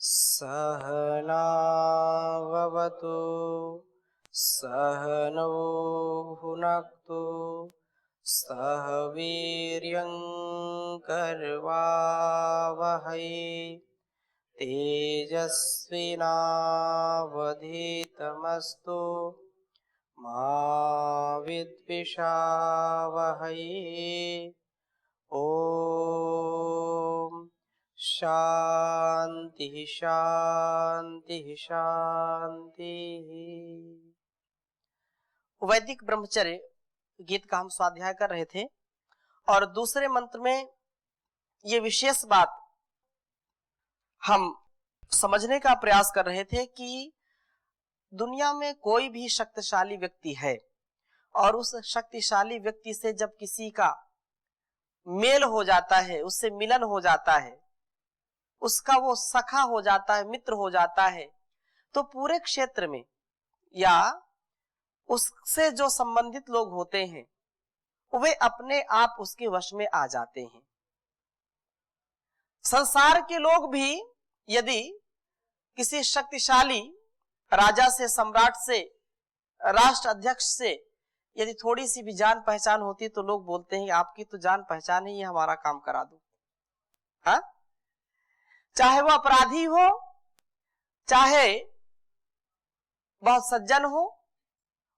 सहनाववतु सहनौ भुनक्तु सह वीर्यं करवावहै तेजस्विनावधीतमस्तु मा विद्विषावहै। ओम शांति शांति शांति। वैदिक ब्रह्मचर्य गीत का हम स्वाध्याय कर रहे थे और दूसरे मंत्र में ये विशेष बात हम समझने का प्रयास कर रहे थे कि दुनिया में कोई भी शक्तिशाली व्यक्ति है और उस शक्तिशाली व्यक्ति से जब किसी का मेल हो जाता है, उससे मिलन हो जाता है, उसका वो सखा हो जाता है, मित्र हो जाता है, तो पूरे क्षेत्र में या उससे जो संबंधित लोग होते हैं वे अपने आप उसके वश में आ जाते हैं। संसार के लोग भी यदि किसी शक्तिशाली राजा से, सम्राट से, राष्ट्र अध्यक्ष से यदि थोड़ी सी भी जान पहचान होती तो लोग बोलते हैं आपकी तो जान पहचान ही है, हमारा काम करा दो। हाँ, चाहे वो अपराधी हो, चाहे बहुत सज्जन हो,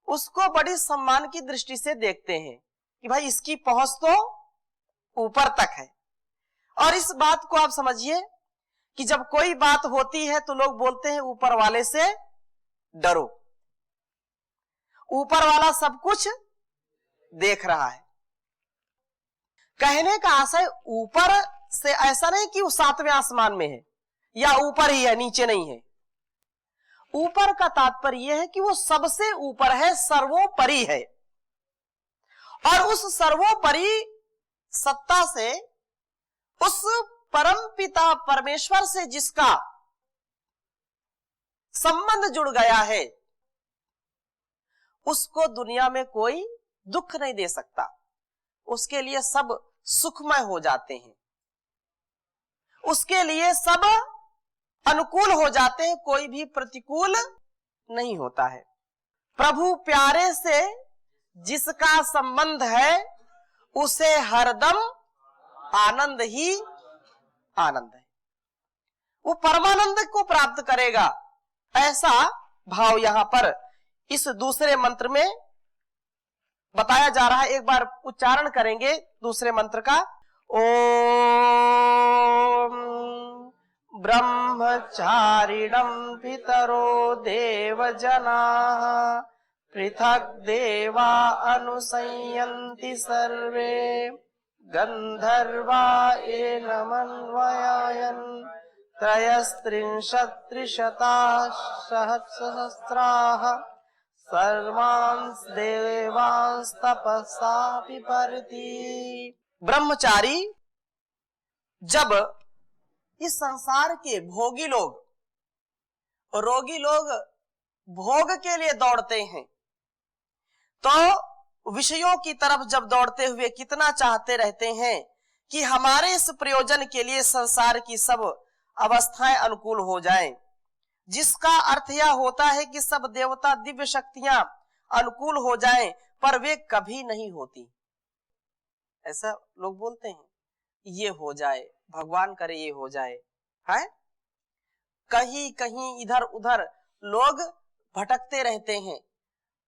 उसको बड़ी सम्मान की दृष्टि से देखते हैं कि भाई इसकी पहुंच तो ऊपर तक है। और इस बात को आप समझिए कि जब कोई बात होती है तो लोग बोलते हैं ऊपर वाले से डरो, ऊपर वाला सब कुछ देख रहा है। कहने का आशय ऊपर से ऐसा नहीं कि वो 7वें आसमान में है या ऊपर ही है, नीचे नहीं है। ऊपर का तात्पर्य यह है कि वो सबसे ऊपर है, सर्वोपरि है। और उस सर्वोपरि सत्ता से, उस परम पिता परमेश्वर से जिसका संबंध जुड़ गया है, उसको दुनिया में कोई दुख नहीं दे सकता। उसके लिए सब सुखमय हो जाते हैं, उसके लिए सब अनुकूल हो जाते हैं, कोई भी प्रतिकूल नहीं होता है। प्रभु प्यारे से जिसका संबंध है उसे हरदम आनंद ही आनंद है, वो परमानंद को प्राप्त करेगा। ऐसा भाव यहां पर इस दूसरे मंत्र में बताया जा रहा है। एक बार उच्चारण करेंगे दूसरे मंत्र का। ओम ब्रह्मचारिणं पितरो देवजनाः पृथक् देवा अनुसंयन्ति सर्वे गन्धर्वा एनमन्वयायन् त्रयस्त्रिंशत्त्रिशताः सहस्राः सर्वांस देवांस तपसा पिपरति। ब्रह्मचारी जब इस संसार के भोगी लोग, रोगी लोग भोग के लिए दौड़ते हैं तो विषयों की तरफ जब दौड़ते हुए कितना चाहते रहते हैं कि हमारे इस प्रयोजन के लिए संसार की सब अवस्थाएं अनुकूल हो जाएं, जिसका अर्थ यह होता है कि सब देवता दिव्य शक्तियां अनुकूल हो जाएं, पर वे कभी नहीं होती। ऐसा लोग बोलते हैं ये हो जाए, भगवान करे ये हो जाए, है? कहीं कहीं इधर उधर लोग भटकते रहते हैं,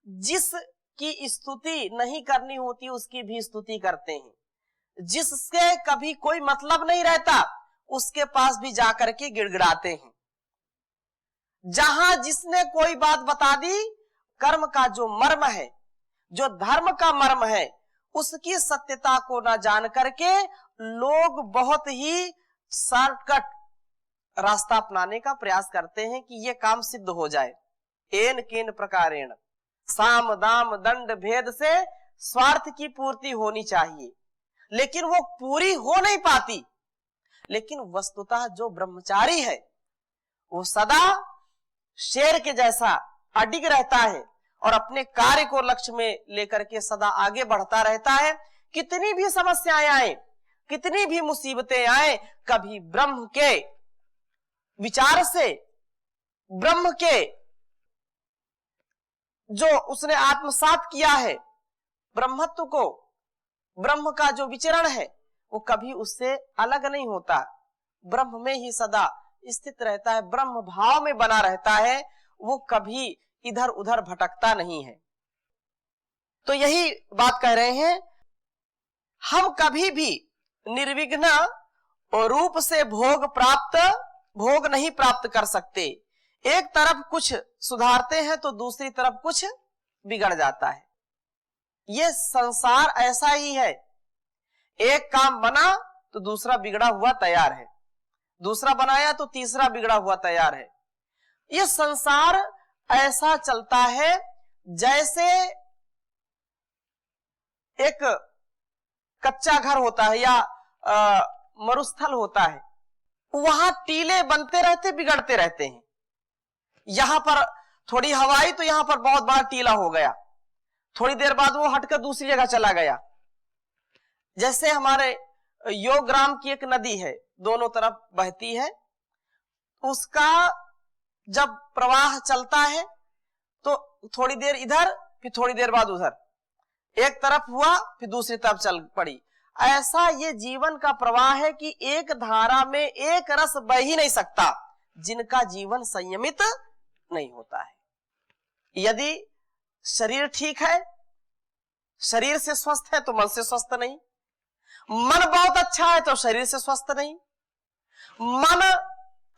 जिसकी स्तुति नहीं करनी होती उसकी भी स्तुति करते हैं, जिससे कभी कोई मतलब नहीं रहता उसके पास भी जाकर के गिड़गिड़ाते हैं। जहां जिसने कोई बात बता दी, कर्म का जो मर्म है, जो धर्म का मर्म है, उसकी सत्यता को न जान करके लोग बहुत ही शॉर्टकट रास्ता अपनाने का प्रयास करते हैं कि ये काम सिद्ध हो जाए। एन केन प्रकारेण, साम दाम दंड भेद से स्वार्थ की पूर्ति होनी चाहिए, लेकिन वो पूरी हो नहीं पाती। लेकिन वस्तुतः जो ब्रह्मचारी है वो सदा शेर के जैसा अडिग रहता है और अपने कार्य को लक्ष्य में लेकर के सदा आगे बढ़ता रहता है। कितनी भी समस्याएं आए, कितनी भी मुसीबतें आए, कभी ब्रह्म के विचार से ब्रह्म के जो उसने आत्मसात किया है, ब्रह्मत्व को, ब्रह्म का जो विचरण है वो कभी उससे अलग नहीं होता, ब्रह्म में ही सदा स्थित रहता है, ब्रह्म भाव में बना रहता है, वो कभी इधर उधर भटकता नहीं है। तो यही बात कह रहे हैं, हम कभी भी निर्विघ्न और रूप से भोग नहीं प्राप्त कर सकते। एक तरफ कुछ सुधारते हैं तो दूसरी तरफ कुछ बिगड़ जाता है। ये संसार ऐसा ही है, एक काम बना तो दूसरा बिगड़ा हुआ तैयार है, दूसरा बनाया तो तीसरा बिगड़ा हुआ तैयार है। ये संसार ऐसा चलता है जैसे एक कच्चा घर होता है या मरुस्थल होता है, वहां टीले बनते रहते, बिगड़ते रहते हैं। यहां पर थोड़ी हवा आई तो यहां पर बहुत बड़ा टीला हो गया, थोड़ी देर बाद वो हटकर दूसरी जगह चला गया। जैसे हमारे योगग्राम की एक नदी है, दोनों तरफ बहती है, उसका जब प्रवाह चलता है तो थोड़ी देर इधर फिर थोड़ी देर बाद उधर, एक तरफ हुआ फिर दूसरी तरफ चल पड़ी। ऐसा ये जीवन का प्रवाह है कि एक धारा में एक रस बह ही नहीं सकता जिनका जीवन संयमित नहीं होता है। यदि शरीर ठीक है, शरीर से स्वस्थ है तो मन से स्वस्थ नहीं, मन बहुत अच्छा है तो शरीर से स्वस्थ नहीं, मन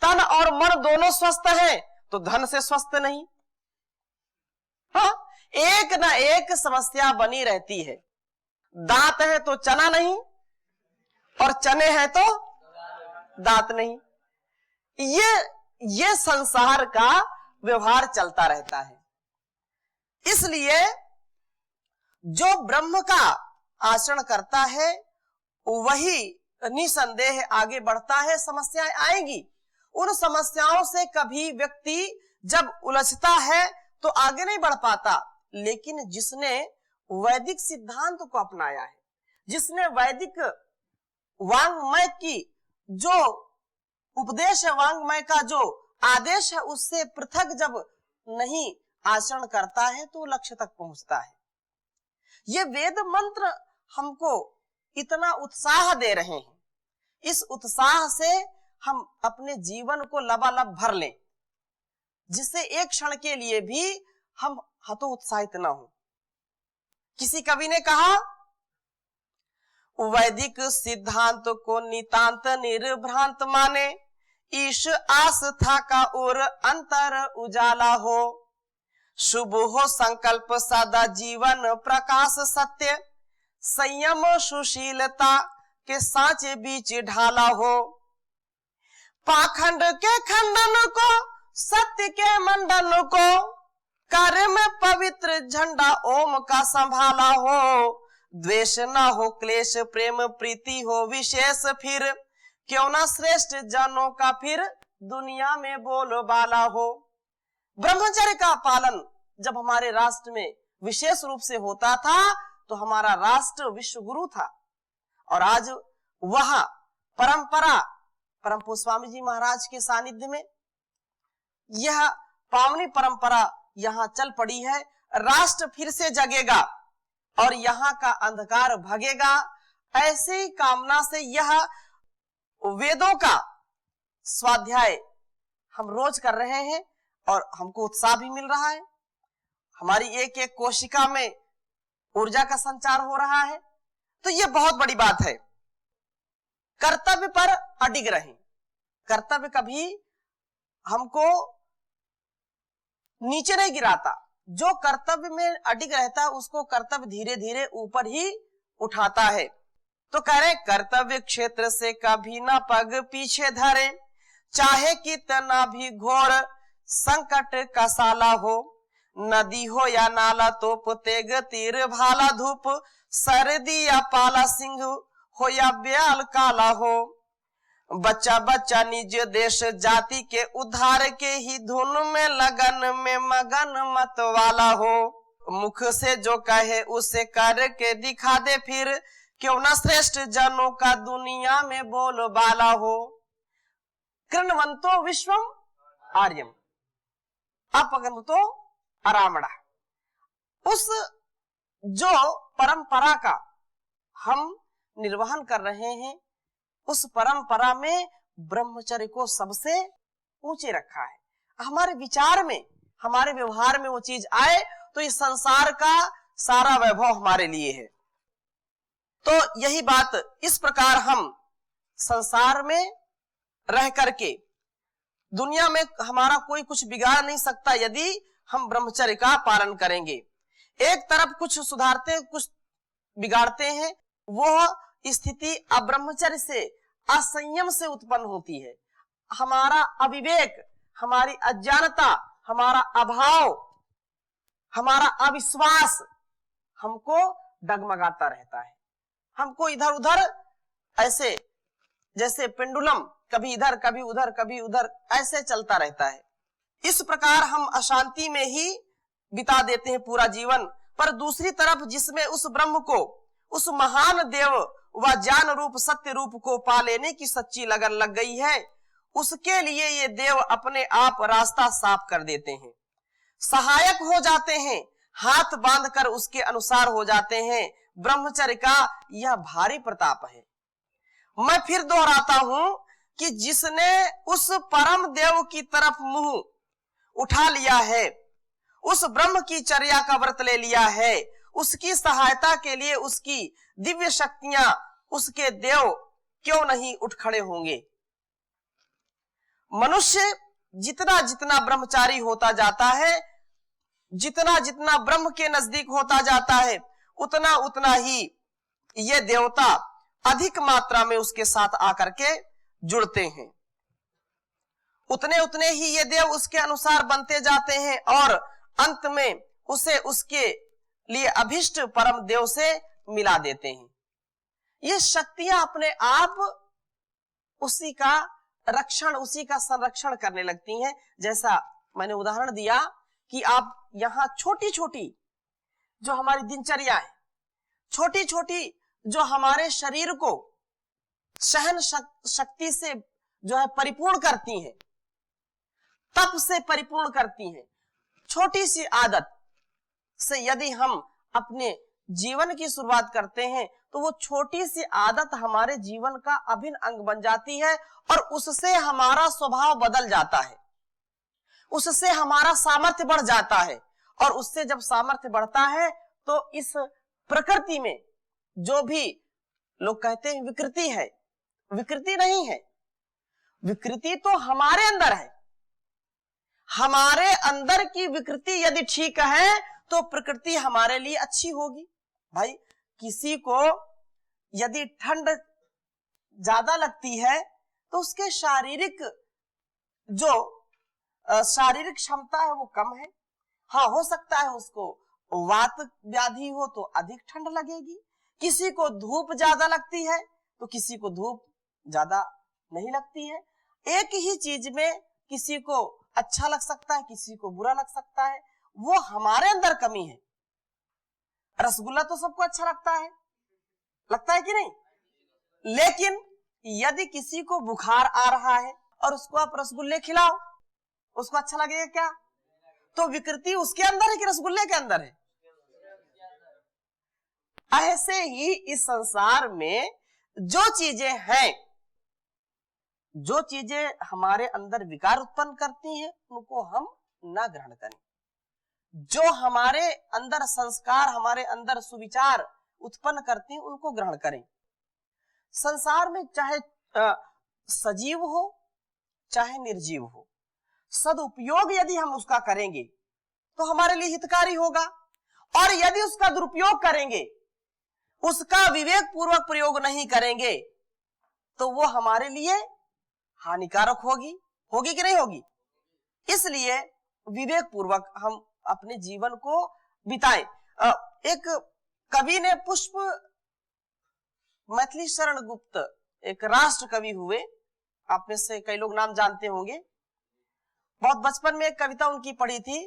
तन और मन दोनों स्वस्थ हैं तो धन से स्वस्थ नहीं। हाँ, एक ना एक समस्या बनी रहती है। दांत है तो चना नहीं और चने हैं तो दांत नहीं। ये संसार का व्यवहार चलता रहता है। इसलिए जो ब्रह्म का आचरण करता है वही निसंदेह आगे बढ़ता है। समस्याएं आएंगी, उन समस्याओं से कभी व्यक्ति जब उलझता है तो आगे नहीं बढ़ पाता। लेकिन जिसने वैदिक सिद्धांत को अपनाया है, जिसने वैदिक वांग्मय की जो उपदेश है, वांग्मय का जो आदेश है, उससे पृथक जब नहीं आचरण करता है तो लक्ष्य तक पहुंचता है। ये वेद मंत्र हमको इतना उत्साह दे रहे हैं, इस उत्साह से हम अपने जीवन को लबालब भर लें, जिससे एक क्षण के लिए भी हम हतोत्साहित न हो। किसी कवि ने कहा, वैदिक सिद्धांत को नितांत निर्भ्रांत माने, ईश आस्था का और अंतर उजाला हो, शुभ हो संकल्प सदा जीवन प्रकाश सत्य, संयम सुशीलता के सांचे बीच ढाला हो, पाखंड के खंडन को सत्य के मंडन को, कार्य में पवित्र झंडा ओम का संभाला हो, द्वेष ना हो क्लेश प्रेम प्रीति हो विशेष, फिर क्यों ना श्रेष्ठ जनों का फिर दुनिया में बोलबाला हो। ब्रह्मचर्य का पालन जब हमारे राष्ट्र में विशेष रूप से होता था तो हमारा राष्ट्र विश्व गुरु था, और आज वह परंपरा परम पूज्य स्वामी जी महाराज के सानिध्य में यह पावनी परंपरा यहाँ चल पड़ी है। राष्ट्र फिर से जगेगा और यहाँ का अंधकार भगेगा, ऐसी कामना से यह वेदों का स्वाध्याय हम रोज कर रहे हैं और हमको उत्साह भी मिल रहा है। हमारी एक एक कोशिका में ऊर्जा का संचार हो रहा है, तो यह बहुत बड़ी बात है। कर्तव्य पर अडिग रहें, कर्तव्य कभी हमको नीचे नहीं गिराता, जो कर्तव्य में अडिग रहता है उसको कर्तव्य धीरे धीरे ऊपर ही उठाता है। तो कह रहे कर्तव्य क्षेत्र से कभी ना पग पीछे धरे, चाहे कितना भी घोर संकट का साला हो, नदी हो या नाला तोप तेग तीर भाला धूप, सर्दी या पाला सिंह हो या ब्याल काला हो, बच्चा बच्चा निज देश जाति के उद्धार के ही धुन में लगन में मगन मत वाला हो, मुख से जो कहे उसे करके दिखा दे, फिर क्यों ना श्रेष्ठ जनों का दुनिया में बोलबाला हो। कृण्वन्तो विश्वम आर्यम अपगन्तो अरामणा। उस जो परंपरा का हम निर्वहन कर रहे हैं, उस परंपरा में ब्रह्मचर्य को सबसे ऊंचे रखा है। हमारे विचार में, हमारे व्यवहार में वो चीज आए तो इस संसार का सारा वैभव हमारे लिए है। तो यही बात, इस प्रकार हम संसार में रह करके दुनिया में हमारा कोई कुछ बिगाड़ नहीं सकता यदि हम ब्रह्मचर्य का पालन करेंगे। एक तरफ कुछ सुधारते हैं, कुछ बिगाड़ते हैं, वो स्थिति अब्रह्मचर्य से, असंयम से उत्पन्न होती है। हमारा अविवेक, हमारी अज्ञानता, हमारा अभाव, हमारा अविश्वास हमको डगमगाता रहता है। हमको इधर उधर ऐसे जैसे पेंडुलम, कभी इधर कभी उधर कभी उधर ऐसे चलता रहता है। इस प्रकार हम अशांति में ही बिता देते हैं पूरा जीवन। पर दूसरी तरफ जिसमें उस ब्रह्म को, उस महान देव व ज्ञान रूप सत्य रूप को पा लेने की सच्ची लगन लग गई है, उसके लिए ये देव अपने आप रास्ता साफ कर देते हैं, सहायक हो जाते हैं, हाथ बांधकर उसके अनुसार हो जाते हैं। ब्रह्मचर्य का यह भारी प्रताप है। मैं फिर दोहराता हूं कि जिसने उस परम देव की तरफ मुंह उठा लिया है, उस ब्रह्म की चर्या का व्रत ले लिया है, उसकी सहायता के लिए उसकी दिव्य शक्तियां, उसके देव क्यों नहीं उठ खड़े होंगे। मनुष्य जितना जितना ब्रह्मचारी होता जाता है, जितना जितना ब्रह्म के नजदीक होता जाता है, उतना उतना ही ये देवता अधिक मात्रा में उसके साथ आकर के जुड़ते हैं, उतने उतने ही ये देव उसके अनुसार बनते जाते हैं और अंत में उसे उसके लिए अभिष्ट परम देव से मिला देते हैं। ये शक्तियां अपने आप उसी का रक्षण, उसी का संरक्षण करने लगती हैं। जैसा मैंने उदाहरण दिया कि आप यहाँ छोटी छोटी जो हमारी दिनचर्या है, छोटी छोटी जो हमारे शरीर को सहन शक्ति से जो है परिपूर्ण करती हैं, तप से परिपूर्ण करती हैं, छोटी सी आदत से यदि हम अपने जीवन की शुरुआत करते हैं तो वो छोटी सी आदत हमारे जीवन का अभिन्न अंग बन जाती है और उससे हमारा स्वभाव बदल जाता है, उससे हमारा सामर्थ्य बढ़ जाता है। और उससे जब सामर्थ्य बढ़ता है तो इस प्रकृति में जो भी लोग कहते हैं विकृति है, विकृति नहीं है, विकृति तो हमारे अंदर है। हमारे अंदर की विकृति यदि ठीक है तो प्रकृति हमारे लिए अच्छी होगी। भाई किसी को यदि ठंड ज्यादा लगती है तो उसके शारीरिक जो शारीरिक क्षमता है वो कम है। हाँ, हो सकता है उसको वात व्याधि हो तो अधिक ठंड लगेगी। किसी को धूप ज्यादा लगती है तो किसी को धूप ज्यादा नहीं लगती है। एक ही चीज में किसी को अच्छा लग सकता है, किसी को बुरा लग सकता है, वो हमारे अंदर कमी है। रसगुल्ला तो सबको अच्छा लगता है कि नहीं? लेकिन यदि किसी को बुखार आ रहा है और उसको आप रसगुल्ले खिलाओ, उसको अच्छा लगेगा क्या? तो विकृति उसके अंदर है कि रसगुल्ले के अंदर है? ऐसे ही इस संसार में जो चीजें हैं, जो चीजें हमारे अंदर विकार उत्पन्न करती हैं, उनको हम ना ग्रहण करें। जो हमारे अंदर संस्कार, हमारे अंदर सुविचार उत्पन्न करती हैं, उनको ग्रहण करें। संसार में चाहे सजीव हो चाहे निर्जीव हो, सदुपयोग यदि हम उसका करेंगे तो हमारे लिए हितकारी होगा, और यदि उसका दुरुपयोग करेंगे, उसका विवेक पूर्वक प्रयोग नहीं करेंगे तो वो हमारे लिए हानिकारक होगी कि नहीं होगी? इसलिए विवेक पूर्वक हम अपने जीवन को बिताएं। एक कवि ने पुष्प मैथिली शरण गुप्त एक राष्ट्र कवि हुए, आप में से कई लोग नाम जानते होंगे। बहुत बचपन में एक कविता उनकी पढ़ी थी,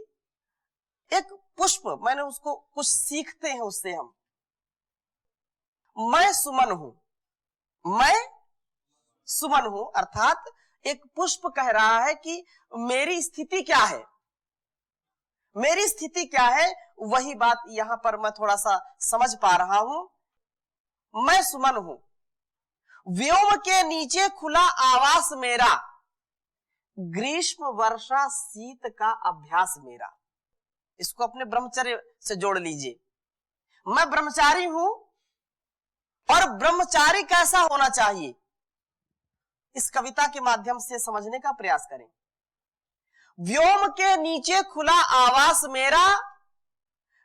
एक पुष्प, मैंने उसको कुछ सीखते हैं उससे हम। मैं सुमन हूं, मैं सुमन हूं, अर्थात एक पुष्प कह रहा है कि मेरी स्थिति क्या है, मेरी स्थिति क्या है, वही बात यहां पर मैं थोड़ा सा समझ पा रहा हूं। मैं सुमन हूं, व्योम के नीचे खुला आवास मेरा, ग्रीष्म वर्षा शीत का अभ्यास मेरा। इसको अपने ब्रह्मचर्य से जोड़ लीजिए। मैं ब्रह्मचारी हूं और ब्रह्मचारी कैसा होना चाहिए, इस कविता के माध्यम से समझने का प्रयास करें। व्योम के नीचे खुला आवास मेरा,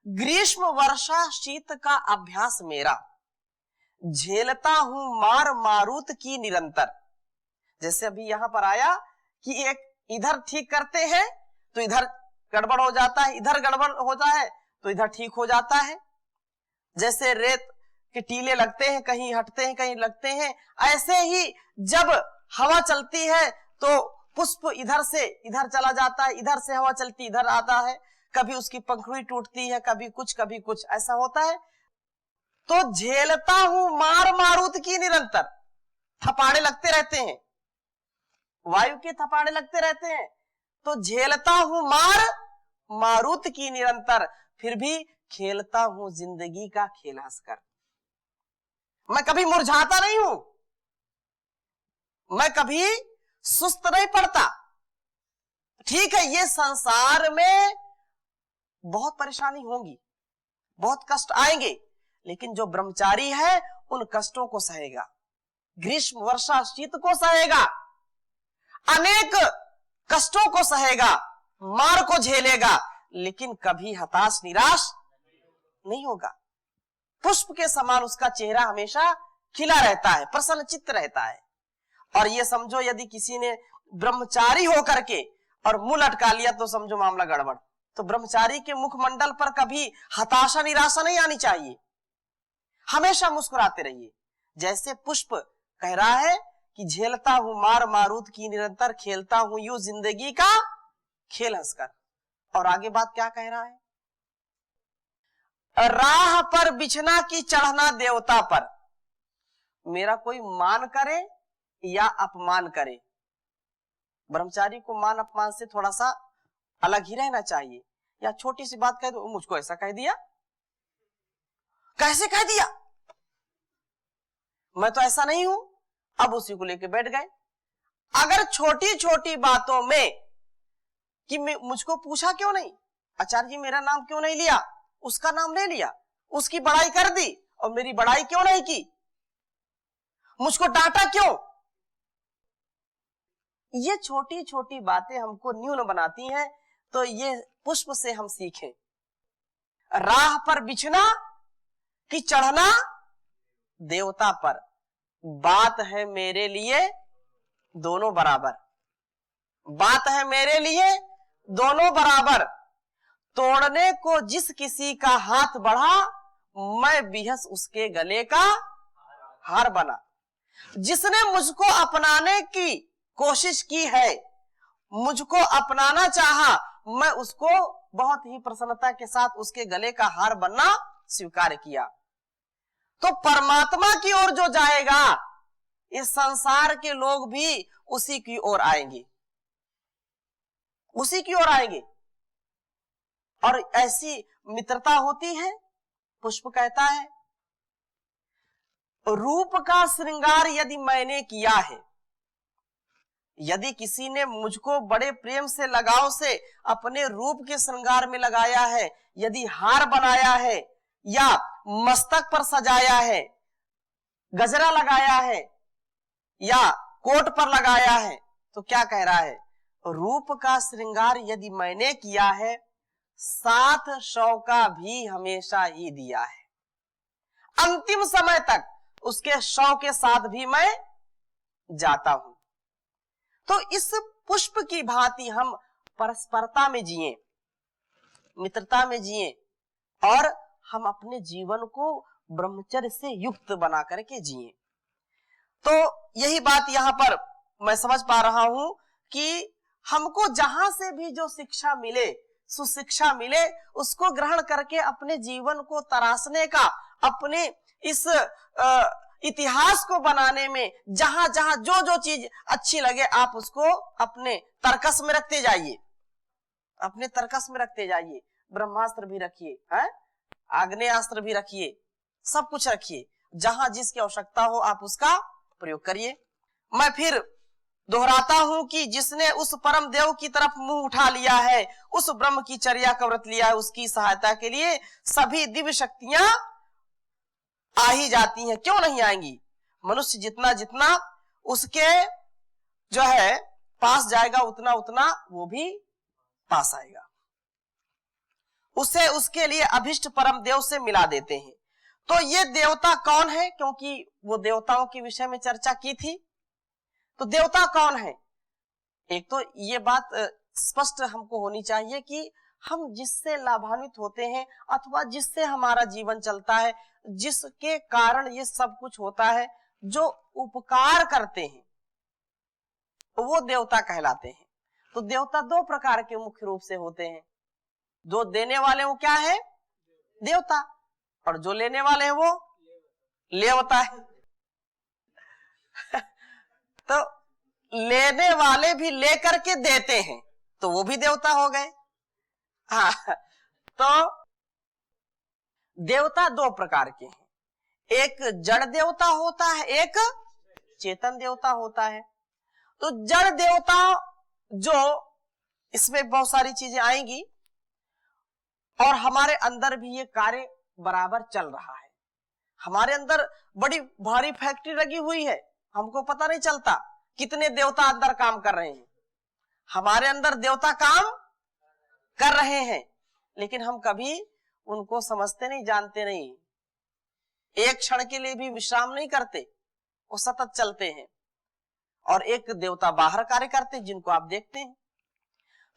ग्रीष्म वर्षा शीत का अभ्यास मेरा, झेलता हूं मार मारुत की निरंतर। जैसे अभी यहां पर आया कि एक इधर ठीक करते हैं तो इधर गड़बड़ हो जाता है, इधर गड़बड़ होता है तो इधर ठीक हो जाता है। जैसे रेत के टीले लगते हैं, कहीं हटते हैं कहीं लगते हैं, ऐसे ही जब हवा चलती है तो पुष्प इधर से इधर चला जाता है, इधर से हवा चलती इधर आता है, कभी उसकी पंखुड़ी टूटती है, कभी कुछ ऐसा होता है। तो झेलता हूं मार मारुत की निरंतर, थपाड़े लगते रहते हैं, वायु के थपाड़े लगते रहते हैं, तो झेलता हूं मार मारुत की निरंतर, फिर भी खेलता हूं जिंदगी का खेल हंसकर। मैं कभी मुरझाता नहीं हूं, मैं कभी सुस्त नहीं पड़ता। ठीक है, ये संसार में बहुत परेशानी होगी, बहुत कष्ट आएंगे, लेकिन जो ब्रह्मचारी है उन कष्टों को सहेगा, ग्रीष्म वर्षा शीत को सहेगा, अनेक कष्टों को सहेगा, मार को झेलेगा, लेकिन कभी हताश निराश नहीं होगा। पुष्प के समान उसका चेहरा हमेशा खिला रहता है, प्रसन्न चित्त रहता है। और ये समझो यदि किसी ने ब्रह्मचारी होकर के और मुंह लटका लिया तो समझो मामला गड़बड़। तो ब्रह्मचारी के मुखमंडल पर कभी हताशा निराशा नहीं आनी चाहिए, हमेशा मुस्कुराते रहिए। जैसे पुष्प कह रहा है कि झेलता हूं मार मारुत की निरंतर, खेलता हूं यूं जिंदगी का खेल हंसकर। और आगे बात क्या कह रहा है, राह पर बिछना की चढ़ना देवता पर, मेरा कोई मान करे या अपमान करे, ब्रह्मचारी को मान अपमान से थोड़ा सा अलग ही रहना चाहिए। या छोटी सी बात कह दो, मुझको ऐसा कह दिया, कैसे कह दिया, मैं तो ऐसा नहीं हूं, अब उसी को लेके बैठ गए। अगर छोटी छोटी बातों में कि मुझको पूछा क्यों नहीं, आचार्य जी मेरा नाम क्यों नहीं लिया, उसका नाम ले लिया, उसकी बड़ाई कर दी और मेरी बड़ाई क्यों नहीं की, मुझको डांटा क्यों, ये छोटी छोटी बातें हमको न्यून बनाती हैं। तो ये पुष्प से हम सीखें, राह पर बिछना कि चढ़ना देवता पर, बात है मेरे लिए दोनों बराबर, बात है मेरे लिए दोनों बराबर, तोड़ने को जिस किसी का हाथ बढ़ा, मैं बिहस उसके गले का हार बना। जिसने मुझको अपनाने की कोशिश की है, मुझको अपनाना चाहा, मैं उसको बहुत ही प्रसन्नता के साथ उसके गले का हार बनना स्वीकार किया। तो परमात्मा की ओर जो जाएगा, इस संसार के लोग भी उसी की ओर आएंगे, उसी की ओर आएंगे। और ऐसी मित्रता होती है। पुष्प कहता है, रूप का श्रृंगार यदि मैंने किया है, यदि किसी ने मुझको बड़े प्रेम से लगाव से अपने रूप के श्रृंगार में लगाया है, यदि हार बनाया है या मस्तक पर सजाया है, गजरा लगाया है या कोट पर लगाया है, तो क्या कह रहा है, रूप का श्रृंगार यदि मैंने किया है, साथ शव का भी हमेशा ही दिया है, अंतिम समय तक उसके शव के साथ भी मैं जाता हूं। तो इस पुष्प की भांति हम परस्परता में जिए, मित्रता में जिए और हम अपने जीवन को ब्रह्मचर्य से युक्त बना करके जिए। तो यही बात यहां पर मैं समझ पा रहा हूं कि हमको जहां से भी जो शिक्षा मिले, सुशिक्षा मिले, उसको ग्रहण करके अपने जीवन को तराशने का, अपने इस इतिहास को बनाने में जहां जहां जो जो चीज अच्छी लगे आप उसको अपने तर्कस में रखते जाइए, अपने तर्कस में रखते जाइए। ब्रह्मास्त्र भी रखिए, है, आग्नेयास्त्र भी रखिए, सब कुछ रखिए, जहां जिसकी आवश्यकता हो आप उसका प्रयोग करिए। मैं फिर दोहराता हूं कि जिसने उस परम देव की तरफ मुंह उठा लिया है, उस ब्रह्म की चर्या का व्रत लिया है, उसकी सहायता के लिए सभी दिव्य शक्तियां आ ही जाती हैं। क्यों नहीं आएंगी? मनुष्य जितना जितना उसके जो है पास जाएगा उतना उतना वो भी पास आएगा, उसे उसके लिए अभिष्ट परम देव से मिला देते हैं। तो ये देवता कौन है? क्योंकि वो देवताओं के विषय में चर्चा की थी, तो देवता कौन है? एक तो ये बात स्पष्ट हमको होनी चाहिए कि हम जिससे लाभान्वित होते हैं अथवा जिससे हमारा जीवन चलता है, जिसके कारण ये सब कुछ होता है, जो उपकार करते हैं वो देवता कहलाते हैं। तो देवता दो प्रकार के मुख्य रूप से होते हैं। जो देने वाले वो क्या है? देवता। और जो लेने वाले हैं वो लेवता है। तो लेने वाले भी लेकर के देते हैं तो वो भी देवता हो गए। हाँ, तो देवता दो प्रकार के हैं, एक जड़ देवता होता है, एक चेतन देवता होता है। तो जड़ देवता जो, इसमें बहुत सारी चीजें आएंगी और हमारे अंदर भी ये कार्य बराबर चल रहा है। हमारे अंदर बड़ी भारी फैक्ट्री लगी हुई है, हमको पता नहीं चलता कितने देवता अंदर काम कर रहे हैं। हमारे अंदर देवता काम कर रहे हैं, लेकिन हम कभी उनको समझते नहीं, जानते नहीं, एक क्षण के लिए भी विश्राम नहीं करते, वो सतत चलते हैं। और एक देवता बाहर कार्य करते हैं जिनको आप देखते हैं।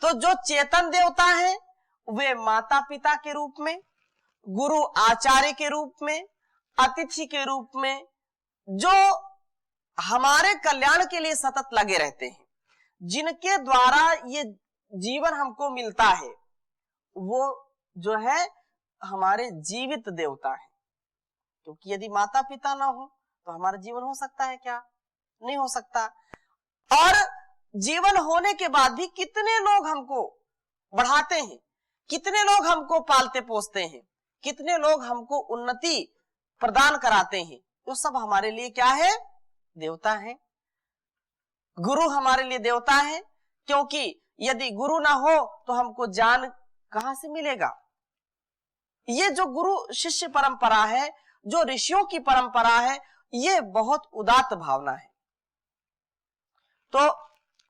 तो जो चेतन देवता है वे माता पिता के रूप में, गुरु आचार्य के रूप में, अतिथि के रूप में, जो हमारे कल्याण के लिए सतत लगे रहते हैं, जिनके द्वारा ये जीवन हमको मिलता है, वो जो है हमारे जीवित देवता है। क्योंकि यदि माता पिता ना हो तो हमारा जीवन हो सकता है क्या? नहीं हो सकता। और जीवन होने के बाद भी कितने लोग हमको बढ़ाते हैं, कितने लोग हमको पालते पोसते हैं, कितने लोग हमको उन्नति प्रदान कराते हैं, तो सब हमारे लिए क्या है? देवता है। गुरु हमारे लिए देवता है, क्योंकि यदि गुरु ना हो तो हमको ज्ञान कहां से मिलेगा? ये जो गुरु शिष्य परंपरा है, जो ऋषियों की परंपरा है, ये बहुत उदात्त भावना है। तो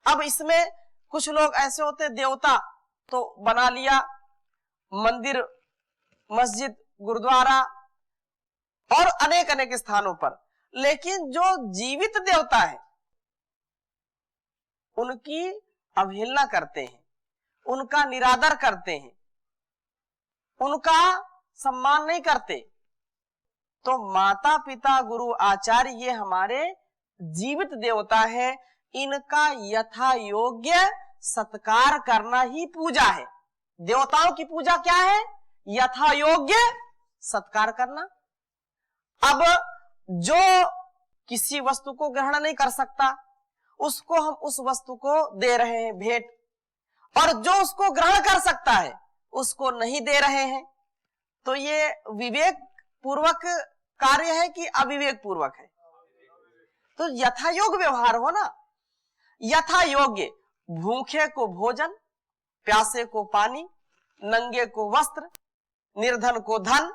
अब इसमें कुछ लोग ऐसे होते देवता तो बना लिया, मंदिर, मस्जिद, गुरुद्वारा और अनेक अनेक स्थानों पर, लेकिन जो जीवित देवता है उनकी अवहेलना करते हैं, उनका निरादर करते हैं, उनका सम्मान नहीं करते। तो माता पिता गुरु आचार्य ये हमारे जीवित देवता है, इनका यथा योग्य सत्कार करना ही पूजा है। देवताओं की पूजा क्या है? यथा योग्य सत्कार करना। अब जो किसी वस्तु को ग्रहण नहीं कर सकता उसको हम उस वस्तु को दे रहे हैं भेंट, और जो उसको ग्रहण कर सकता है उसको नहीं दे रहे हैं। तो ये विवेक पूर्वक कार्य है कि अविवेक पूर्वक है? तो यथा योग्य व्यवहार हो ना, यथा योग्य। भूखे को भोजन, प्यासे को पानी, नंगे को वस्त्र, निर्धन को धन,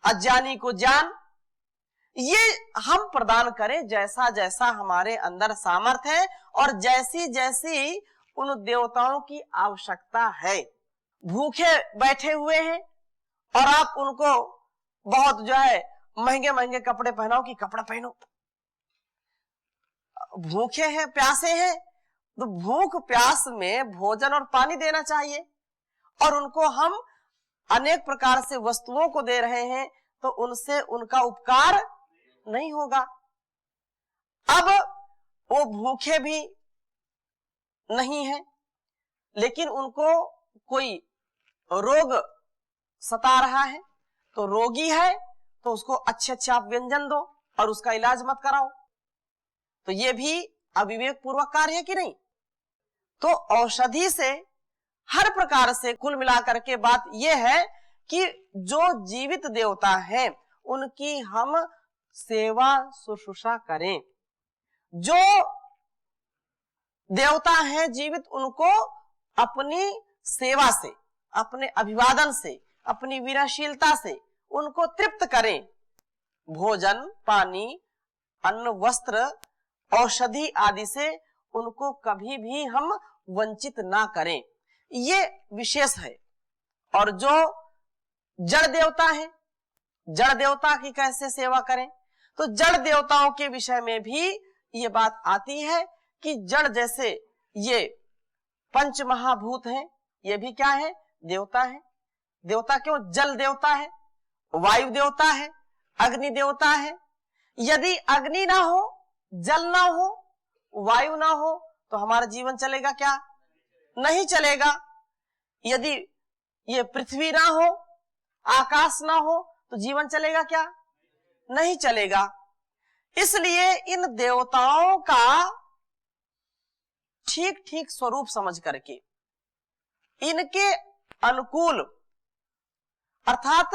अज्ञानी को ज्ञान, ये हम प्रदान करें जैसा जैसा हमारे अंदर सामर्थ्य है और जैसी जैसी उन देवताओं की आवश्यकता है। भूखे बैठे हुए हैं और आप उनको बहुत जो है महंगे महंगे कपड़े पहनाओ कि कपड़ा पहनो। भूखे हैं, प्यासे हैं, तो भूख प्यास में भोजन और पानी देना चाहिए, और उनको हम अनेक प्रकार से वस्तुओं को दे रहे हैं तो उनसे उनका उपकार नहीं होगा। अब वो भूखे भी नहीं है, लेकिन उनको कोई रोग सता रहा है, तो रोगी है तो उसको अच्छे अच्छे आप व्यंजन दो और उसका इलाज मत कराओ, तो ये भी अविवेक पूर्वक कार्य है कि नहीं। तो औषधि से हर प्रकार से कुल मिलाकर के बात यह है कि जो जीवित देवता हैं उनकी हम सेवा शुश्रूषा करें। जो देवता हैं जीवित, उनको अपनी सेवा से, अपने अभिवादन से, अपनी विनयशीलता से उनको तृप्त करें। भोजन, पानी, अन्न, वस्त्र, औषधि आदि से उनको कभी भी हम वंचित ना करें, ये विशेष है। और जो जड़ देवता है, जड़ देवता की कैसे सेवा करें, तो जड़ देवताओं के विषय में भी ये बात आती है कि जड़ जैसे ये पंच महाभूत हैं, ये भी क्या है, देवता है। देवता क्यों, जल देवता है, वायु देवता है, अग्नि देवता है। यदि अग्नि ना हो, जल ना हो, वायु ना हो तो हमारा जीवन चलेगा क्या, नहीं चलेगा। यदि ये पृथ्वी ना हो, आकाश ना हो तो जीवन चलेगा क्या, नहीं चलेगा। इसलिए इन देवताओं का ठीक ठीक स्वरूप समझ करके इनके अनुकूल, अर्थात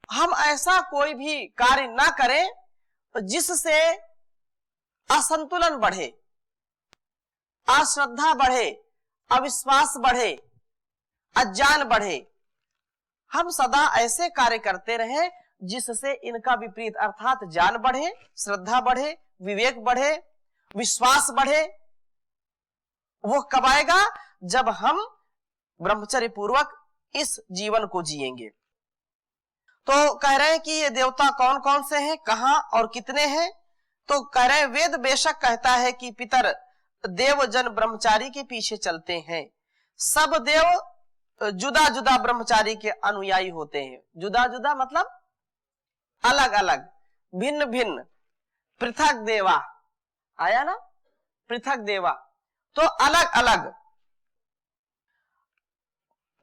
हम ऐसा कोई भी कार्य ना करें जिससे असंतुलन बढ़े, अश्रद्धा बढ़े, अविश्वास बढ़े, अज्ञान बढ़े। हम सदा ऐसे कार्य करते रहें जिससे इनका विपरीत, अर्थात ज्ञान बढ़े, श्रद्धा बढ़े, विवेक बढ़े, विश्वास बढ़े। वो कब आएगा, जब हम ब्रह्मचर्य पूर्वक इस जीवन को जिएंगे। तो कह रहे हैं कि ये देवता कौन कौन से हैं, कहां और कितने हैं। तो कह रहे हैं वेद बेशक कहता है कि पितर देव जन ब्रह्मचारी के पीछे चलते हैं। सब देव जुदा जुदा ब्रह्मचारी के अनुयायी होते हैं। जुदा जुदा मतलब अलग अलग, भिन्न भिन्न, पृथक देवा आया ना, पृथक देवा, तो अलग अलग।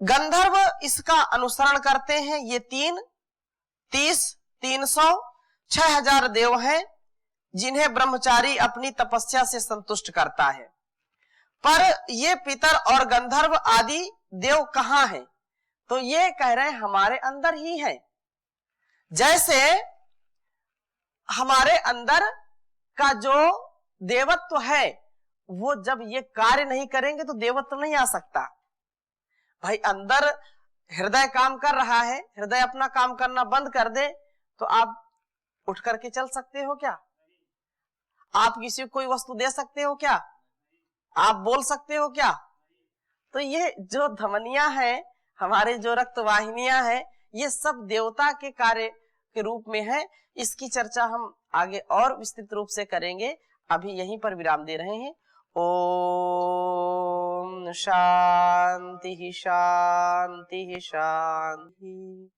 गंधर्व इसका अनुसरण करते हैं। ये 30, 300, 6000 देव हैं जिन्हें ब्रह्मचारी अपनी तपस्या से संतुष्ट करता है। पर ये पितर और गंधर्व आदि देव कहां हैं, तो ये कह रहे हैं हमारे अंदर ही है। जैसे हमारे अंदर का जो देवत्व है, वो जब ये कार्य नहीं करेंगे तो देवत्व नहीं आ सकता। भाई अंदर हृदय काम कर रहा है, हृदय अपना काम करना बंद कर दे तो आप उठ करके चल सकते हो क्या? आप किसी को कोई वस्तु दे सकते हो क्या? आप बोल सकते हो क्या? तो ये जो धमनियां हैं, हमारे जो रक्त वाहिनियां हैं, ये सब देवता के कार्य के रूप में है। इसकी चर्चा हम आगे और विस्तृत रूप से करेंगे। अभी यहीं पर विराम दे रहे हैं। ओम शांति शांति शांति।